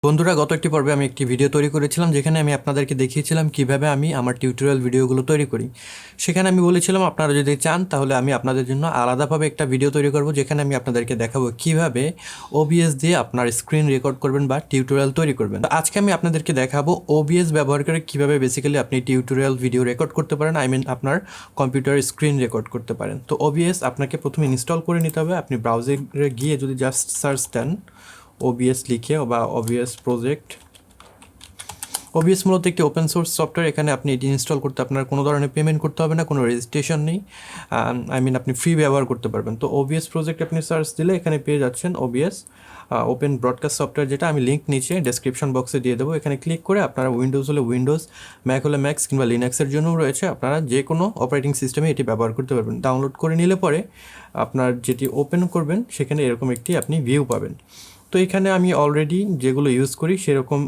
বন্ধুরা, গত একটি পর্বে আমি একটি ভিডিও তৈরি করেছিলাম যেখানে আমি আপনাদেরকে দেখিয়েছিলাম কিভাবে আমি আমার টিউটোরিয়াল ভিডিওগুলো তৈরি করি। সেখানে আমি বলেছিলাম আপনারা যদি চান তাহলে আমি আপনাদের জন্য আলাদাভাবে একটা ভিডিও তৈরি করব যেখানে আমি আপনাদেরকে দেখাবো কিভাবে ওবিএস দিয়ে আপনার স্ক্রিন রেকর্ড করবেন বা টিউটোরিয়াল তৈরি করবেন। আজকে আমি আপনাদেরকে দেখাবো ওবিএস ব্যবহার করে কিভাবে বেসিক্যালি আপনি টিউটোরিয়াল ভিডিও রেকর্ড করতে পারেন, আপনার কম্পিউটার স্ক্রিন রেকর্ড করতে পারেন। তো ওবিএস আপনাকে প্রথমে ইনস্টল করে নিতে হবে। আপনি ব্রাউজারে গিয়ে যদি জাস্ট সার্চ দেন ওবিএস লিখে বা ওবিএস প্রজেক্ট, ওবিএস মূলত একটি ওপেন সোর্স সফটওয়্যার। এখানে আপনি এটি ইনস্টল করতে আপনার কোনো ধরনের পেমেন্ট করতে হবে না, কোনো রেজিস্ট্রেশন নেই। আপনি ফ্রি ব্যবহার করতে পারবেন। তো ওবিএস প্রজেক্ট আপনি সার্চ দিলে এখানে পেয়ে যাচ্ছেন ওবিএস ওপেন ব্রডকাস্ট সফটওয়্যার, যেটা আমি লিঙ্ক নিচে ডেসক্রিপশন বক্সে দিয়ে দেবো। এখানে ক্লিক করে আপনারা উইন্ডোজ হলে উইন্ডোজ, ম্যাক হলে ম্যাক্স কিংবা লিনাক্সের জন্যও রয়েছে। আপনারা যে কোনো অপারেটিং সিস্টেমে এটি ব্যবহার করতে পারবেন। ডাউনলোড করে নিলে পরে আপনার যেটি ওপেন করবেন সেখানে এরকম একটি আপনি ভিউ পাবেন। তো এখানে আমি অলরেডি যেগুলো ইউজ করি সেরকম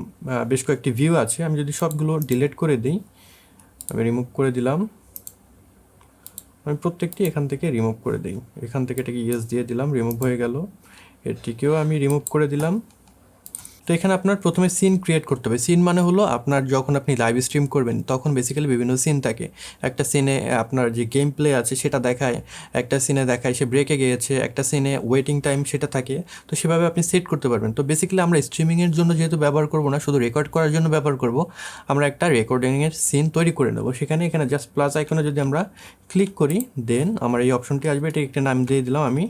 বেশ কয়েকটি ভিউ আছে। আমি যদি সবগুলো ডিলিট করে দিই, আমি রিমুভ করে দিলাম, আমি প্রত্যেকটি এখান থেকে রিমুভ করে দিই। এখান থেকে এটাকে ইয়েস দিয়ে দিলাম, রিমুভ হয়ে গেল। এটিকেও আমি রিমুভ করে দিলাম। তো এখানে আপনার প্রথমে সিন ক্রিয়েট করতে হবে। সিন মানে হলো আপনার যখন আপনি লাইভ স্ট্রিম করবেন তখন বেসিক্যালি বিভিন্ন সিন থাকে। একটা সিনে আপনার যে গেম প্লে আছে সেটা দেখায়, একটা সিনে দেখায় সে ব্রেকে গিয়েছে, একটা সিনে ওয়েটিং টাইম সেটা থাকে। তো সেভাবে আপনি সেট করতে পারবেন। তো বেসিক্যালি আমরা স্ট্রিমিংয়ের জন্য যেহেতু ব্যবহার করব না, শুধু রেকর্ড করার জন্য ব্যবহার করব, আমরা একটা রেকর্ডিংয়ের সিন তৈরি করে নেব। এখানে জাস্ট প্লাস আইকনে যদি আমরা ক্লিক করি দেন আমার এই অপশনটি আসবে। এটা একটা নাম দিয়ে দিলাম, আমি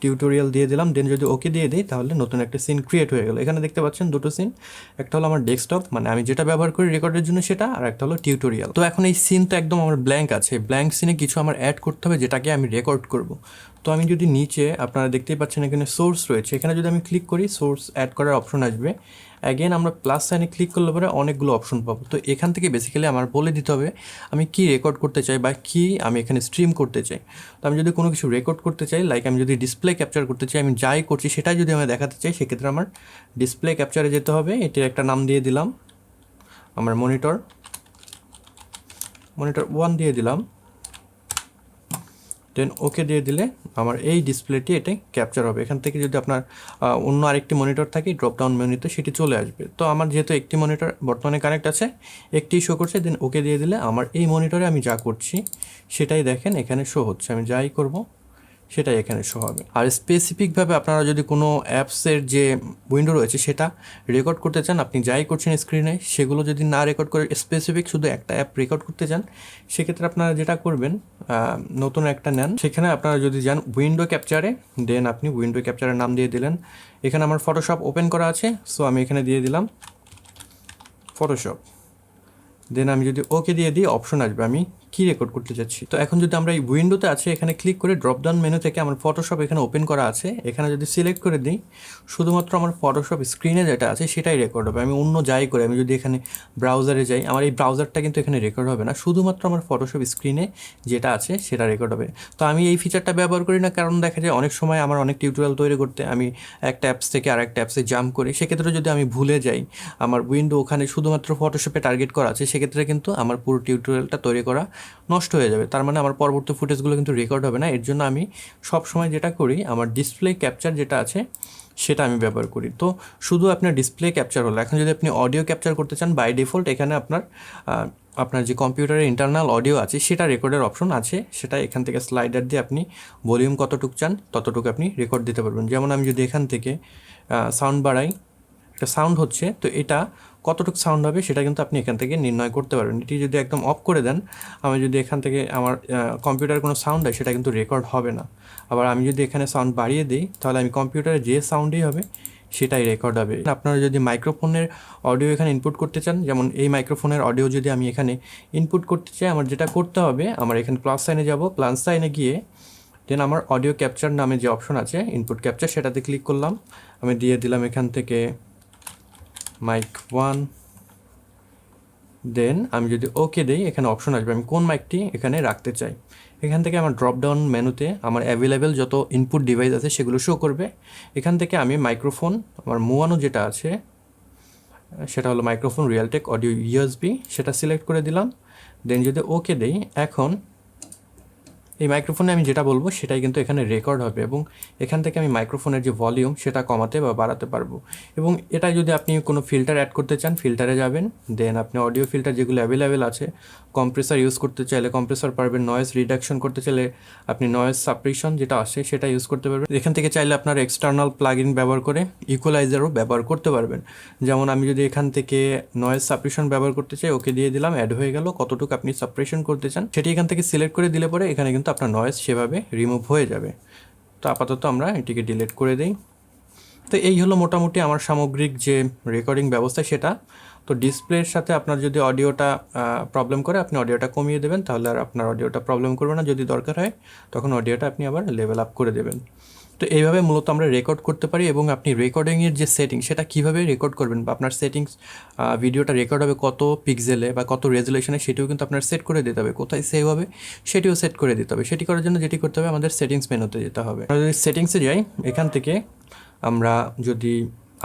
টিউটোরিয়াল দিয়ে দিলাম। দেন যদি ওকে দিয়ে দিই তাহলে নতুন একটা সিন ক্রিয়েট হয়ে গেল। এখানে দেখতে পাচ্ছেন দুটো সিন, একটা হলো আমার ডেস্কটপ মানে আমি যেটা ব্যবহার করি রেকর্ডের জন্য সেটা, আর একটা হলো টিউটোরিয়াল। তো এখন এই সিন তো একদম আমার ব্ল্যাঙ্ক আছে, ব্ল্যাঙ্ক সিনে কিছু আমার অ্যাড করতে হবে যেটাকে আমি রেকর্ড করব। তো আমি যদি নিচে আপনারা দেখতেই পাচ্ছেন এখানে সোর্স রয়েছে, এখানে যদি আমি ক্লিক করি সোর্স অ্যাড করার অপশন আসবে। অ্যাগেন আমরা প্লাস সাইনে ক্লিক করলে পরে অনেকগুলো অপশন পাবো। তো এখান থেকে বেসিক্যালি আমার বলে দিতে হবে আমি কি রেকর্ড করতে চাই বা কি আমি এখানে স্ট্রিম করতে চাই। তো আমি যদি কোনো কিছু রেকর্ড করতে চাই, লাইক আমি যদি ডিসপ্লে ক্যাপচার করতে চাই, আমি যাই করছি সেটাই যদি আমি দেখাতে চাই, সেক্ষেত্রে আমার ডিসপ্লে ক্যাপচারে যেতে হবে। এটির একটা নাম দিয়ে দিলাম, আমার মনিটর 1 দিয়ে দিলাম। দেন ওকে দিয়ে দিলে আমার এই ডিসপ্লেটি এটা ক্যাপচার হবে। এখান থেকে যদি আপনার অন্য আরেকটি মনিটর থাকে ড্রপ ডাউন মেনুতে সেটি চলে আসবে। তো আমার যেহেতু একটি মনিটর বর্তমানে কানেক্ট আছে, একটি শো করছে, দেন ওকে দিয়ে দিলে আমার এই মনিটরে আমি যা করছি সেটাই দেখেন এখানে শো হচ্ছে। আমি যাই করব সেটাই এখানে শো হবে। আর স্পেসিফিকভাবে আপনারা যদি কোনো অ্যাপসের যে উইন্ডো রয়েছে সেটা রেকর্ড করতে চান, আপনি যাই করছেন স্ক্রিনে সেগুলো যদি না রেকর্ড করে স্পেসিফিক শুধু একটা অ্যাপ রেকর্ড করতে চান, সেক্ষেত্রে আপনারা যেটা করবেন নতুন একটা নেন। সেখানে আপনারা যদি যান উইন্ডো ক্যাপচারে, দেন আপনি উইন্ডো ক্যাপচারের নাম দিয়ে দিলেন। এখানে আমার ফটোশপ ওপেন করা আছে, সো আমি এখানে দিয়ে দিলাম ফটোশপ। দেন আমি যদি ওকে দিয়ে দিই অপশন আসবে আমি কি রেকর্ড করতে যাচ্ছি। তো এখন যদি আমরা এই উইন্ডোতে আছে এখানে ক্লিক করে ড্রপ ডাউন মেনু থেকে আমার ফটোশপ এখানে ওপেন করা আছে, এখানে যদি সিলেক্ট করে দিই শুধুমাত্র আমার ফটোশপ স্ক্রিনে যেটা আছে সেটাই রেকর্ড হবে। আমি অন্য যাই করে আমি যদি এখানে ব্রাউজারে যাই, আমার এই ব্রাউজারটা কিন্তু এখানে রেকর্ড হবে না, শুধুমাত্র আমার ফটোশপ স্ক্রিনে যেটা আছে সেটা রেকর্ড হবে। তো আমি এই ফিচারটা ব্যবহার করি না, কারণ দেখা যায় অনেক সময় আমার অনেক টিউটোরিয়াল তৈরি করতে আমি একটা অ্যাপস থেকে আরেকটা অ্যাপসে জাম্প করি। সেক্ষেত্রে যদি আমি ভুলে যাই আমার উইন্ডো ওখানে শুধুমাত্র ফটোশপে টার্গেট করা আছে, সেক্ষেত্রে কিন্তু আমার পুরো টিউটোরিয়ালটা তৈরি করা নষ্ট হয়ে যাবে। তার মানে আমার পরবর্তী ফুটেজগুলো কিন্তু রেকর্ড হবে না। এর জন্য আমি সব সময় যেটা করি আমার ডিসপ্লে ক্যাপচার যেটা আছে সেটা আমি ব্যবহার করি। তো শুধু আপনার ডিসপ্লে ক্যাপচার হলো। এখন যদি আপনি অডিও ক্যাপচার করতে চান, বাই ডিফল্ট এখানে আপনার যে কম্পিউটারের ইন্টারনাল অডিও আছে সেটা রেকর্ডের অপশন আছে, সেটা এখান থেকে স্লাইডার দিয়ে আপনি ভলিউম কতটুকু চান ততটুকু আপনি রেকর্ড দিতে পারবেন। যেমন আমি যদি এখান থেকে সাউন্ড বাড়াই, একটা সাউন্ড হচ্ছে, তো এটা কতটুকু সাউন্ড হবে সেটা কিন্তু আপনি এখান থেকে নির্ণয় করতে পারবেন। এটি যদি একদম অফ করে দেন, আমি যদি এখান থেকে আমার কম্পিউটারে কোনো সাউন্ড হয় সেটা কিন্তু রেকর্ড হবে না। আবার আমি যদি এখানে সাউন্ড বাড়িয়ে দিই তাহলে আমি কম্পিউটারে যে সাউন্ডই হবে সেটাই রেকর্ড হবে। আপনারা যদি মাইক্রোফোনের অডিও এখানে ইনপুট করতে চান, যেমন এই মাইক্রোফোনের অডিও যদি আমি এখানে ইনপুট করতে চাই, আমার যেটা করতে হবে আমার এখানে প্লাস সাইনে যাব, প্লাস সাইনে গিয়ে দেন আমার অডিও ক্যাপচার নামে যে অপশন আছে ইনপুট ক্যাপচার সেটাতে ক্লিক করলাম। আমি দিয়ে দিলাম এখান থেকে মাইক 1। দেন আমি যদি ওকে দিই এখানে অপশন আসবে আমি কোন মাইকটি এখানে রাখতে চাই। এখান থেকে আমার ড্রপ ডাউন মেনুতে আমার অ্যাভেলেবেল যত ইনপুট ডিভাইস আছে সেগুলো শো করবে। এখান থেকে আমি মাইক্রোফোন আমার মুয়ানো যেটা আছে সেটা হলো মাইক্রোফোন রিয়েলটেক অডিও ইউএসবি, সেটা সিলেক্ট করে দিলাম। দেন যদি ওকে দিই এখন এই মাইক্রোফোনে আমি যেটা বলবো সেটাই কিন্তু এখানে রেকর্ড হবে এবং এখান থেকে আমি মাইক্রোফোনের যে ভলিউম সেটা কমাতে বা বাড়াতে পারবো। এবং এটা যদি আপনি কোনো ফিল্টার অ্যাড করতে চান ফিল্টারে যাবেন, দেন আপনি অডিও ফিল্টার যেগুলো অ্যাভেলেবেল আছে, কম্প্রেসার ইউজ করতে চাইলে কম্প্রেসার পারবেন, নয়েজ রিডাকশন করতে চাইলে আপনি নয়েজ সাপ্রেশন যেটা আসে সেটা ইউজ করতে পারবেন। এখান থেকে চাইলে আপনার এক্সটার্নাল প্লাগইন ব্যবহার করে ইকুয়ালাইজারও ব্যবহার করতে পারবেন। যেমন আমি যদি এখান থেকে নয়েজ সাপ্রেশন ব্যবহার করতে চাই, ওকে দিয়ে দিলাম, অ্যাড হয়ে গেল। কতটুকু আপনি সাপ্রেশন করতে চান সেটি এখান থেকে সিলেক্ট করে দিলে পরে এখানে কিন্তু আপনার নয়েজ সেভাবে রিমুভ হয়ে যাবে। তো আপাতত আমরা এটিকে ডিলিট করে দিই। তো এই হলো মোটামুটি আমার সামগ্রিক যে রেকর্ডিং ব্যবস্থা সেটা। তো ডিসপ্লের সাথে আপনার যদি অডিওটা প্রবলেম করে আপনি অডিওটা কমিয়ে দেবেন, তাহলে আর আপনার অডিওটা প্রবলেম করবে না। যদি দরকার হয় তখন অডিওটা আপনি আবার লেভেল আপ করে দেবেন। তো এইভাবে মূলত আমরা রেকর্ড করতে পারি। এবং আপনি রেকর্ডিংয়ের যে সেটিং সেটা কীভাবে রেকর্ড করবেন বা আপনার সেটিংস ভিডিওটা রেকর্ড হবে কত পিক্সেলে বা কত রেজুলেশনে সেটিও কিন্তু আপনার সেট করে দিতে হবে। কোথায় সেভ হবে সেটিও সেট করে দিতে হবে। সেটি করার জন্য যেটি করতে হবে আমাদের সেটিংস মেনুতে যেতে হবে। আমরা যদি সেটিংসে যাই, এখান থেকে আমরা যদি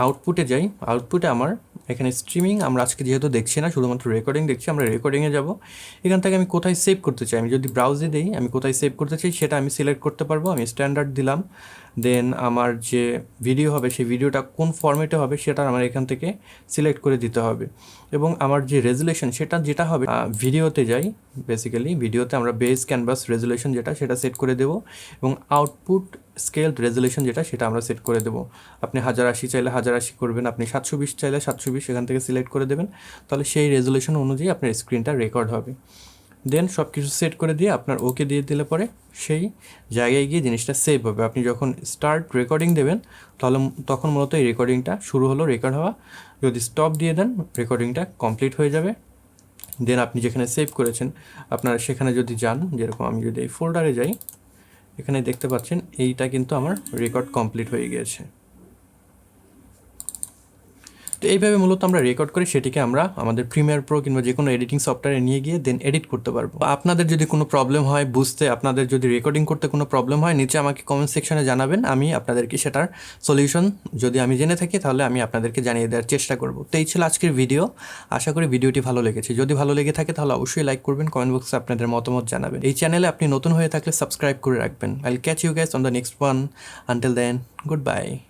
আউটপুটে যাই, আউটপুটে আমার এখানে স্ট্রিমিং আমরা আজকে যেহেতু দেখছি না, শুধুমাত্র রেকর্ডিং দেখছি, আমরা রেকর্ডিংয়ে যাব। এখান থেকে আমি কোথায় সেভ করতে চাই, আমি যদি ব্রাউজে দিই আমি কোথায় সেভ করতে চাই সেটা আমি সিলেক্ট করতে পারবো। আমি স্ট্যান্ডার্ড দিলাম, দেন আমার যে ভিডিও হবে সেই ভিডিওটা কোন ফরম্যাটে হবে সেটা আমার এখান থেকে সিলেক্ট করে দিতে হবে। এবং আমার যে রেজুলেশন সেটা যেটা হবে, ভিডিওতে যাই, বেসিক্যালি ভিডিওতে আমরা বেস ক্যানভাস রেজুলেশন যেটা সেটা সেট করে দেবো এবং আউটপুট স্কেল রেজুলেশন যেটা সেটা আমরা সেট করে দেবো। আপনি 1080 চাইলে 1080 করবেন, আপনি 720 চাইলে 720 এখান থেকে সিলেক্ট করে দেবেন, তাহলে সেই রেজুলেশন অনুযায়ী আপনার স্ক্রিনটা রেকর্ড হবে। দেন সব কিছু সেট করে দিয়ে আপনার ওকে দিয়ে দিলে পরে সেই জায়গায় গিয়ে জিনিসটা সেভ হবে। আপনি যখন স্টার্ট রেকর্ডিং দেবেন তাহলে তখন মূলত এই রেকর্ডিংটা শুরু হলো রেকর্ড হওয়া। যদি স্টপ দিয়ে দেন রেকর্ডিংটা কমপ্লিট হয়ে যাবে। দেন আপনি যেখানে সেভ করেছেন আপনারা সেখানে যদি যান, যেরকম আমি যদি এই ফোল্ডারে যাই, এখানে দেখতে পাচ্ছেন এইটা কিন্তু আমার রেকর্ড কমপ্লিট হয়ে গিয়েছে। তো এইভাবে মূলত আমরা রেকর্ড করে সেটিকে আমরা আমাদের প্রিমিয়ার প্রো কিংবা যে কোনো এডিটিং সফটওয়্যারে নিয়ে গিয়ে দেন এডিট করতে পারবো। আপনাদের যদি কোনো প্রবলেম হয় বুঝতে, আপনাদের যদি রেকর্ডিং করতে কোনো প্রবলেম হয় নিচে আমাকে কমেন্ট সেকশনে জানাবেন, আমি আপনাদেরকে সেটার সলিউশন যদি আমি জেনে থাকি তাহলে আমি আপনাদেরকে জানিয়ে দেওয়ার চেষ্টা করব। তো এই ছিল আজকের ভিডিও। আশা করি ভিডিওটি ভালো লেগেছে। যদি ভালো লেগে থাকে তাহলে অবশ্যই লাইক করবেন, কমেন্ট বক্সে আপনাদের মতামত জানাবেন। এই চ্যানেলে আপনি নতুন হয়ে থাকলে সাবস্ক্রাইব করে রাখবেন। I will catch you guys on the next one. Until then, good by.